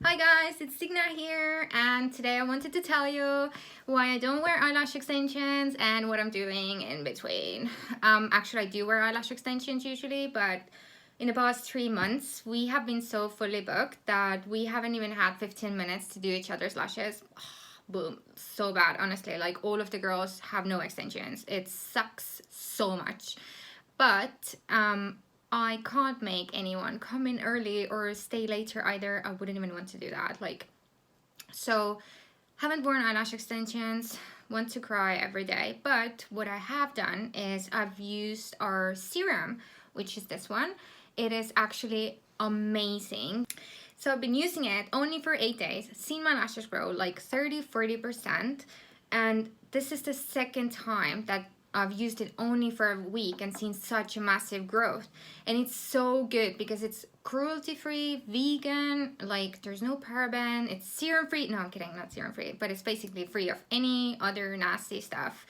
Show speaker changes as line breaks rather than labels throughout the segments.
Hi guys, it's Signa here, and today I wanted to tell you why I don't wear eyelash extensions and what I'm doing in between. Actually I do wear eyelash extensions usually, but in the past 3 months we have been so fully booked that we haven't even had 15 minutes to do each other's lashes. Boom, so bad, honestly. Like, all of the girls have no extensions. It sucks so much. But I can't make anyone come in early or stay later either. I wouldn't even want to do that. So haven't worn eyelash extensions, want to cry every day. But what I have done is I've used our serum, which is this one. It is actually amazing. So I've been using it only for 8 days, seen my lashes grow like 30-40%, and this is the second time that I've used it only for a week and seen such a massive growth. And it's so good because it's cruelty-free, vegan, like there's no paraben, it's serum-free. No, I'm kidding, not serum-free, but it's basically free of any other nasty stuff.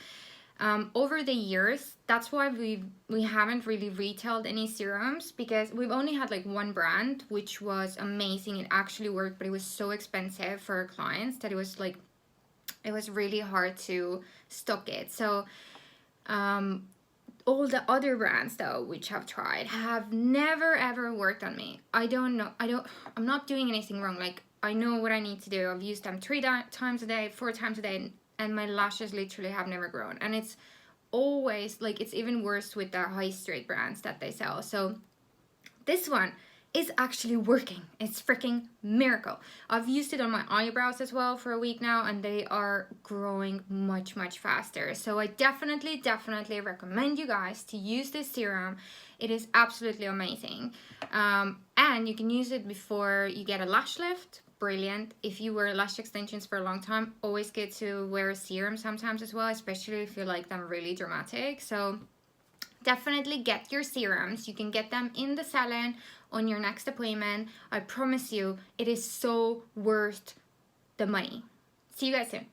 Over the years, that's why we haven't really retailed any serums, because we've only had like one brand, which was amazing. It actually worked, but it was so expensive for our clients that it was really hard to stock it. So all the other brands though, which I've tried, have never ever worked on me. I'm not doing anything wrong. Like, I know what I need to do. I've used them 3 times a day, 4 times a day, and my lashes literally have never grown. And it's always like, it's even worse with the high street brands that they sell. So this one is actually working. It's freaking miracle. I've used it on my eyebrows as well for a week now, and they are growing much faster. So I definitely recommend you guys to use this serum. It is absolutely amazing. And you can use it before you get a lash lift. Brilliant. If you wear lash extensions for a long time, always good to wear a serum sometimes as well, especially if you like them really dramatic. So definitely get your serums. You can get them in the salon on your next appointment. I promise you, it is so worth the money. See you guys soon.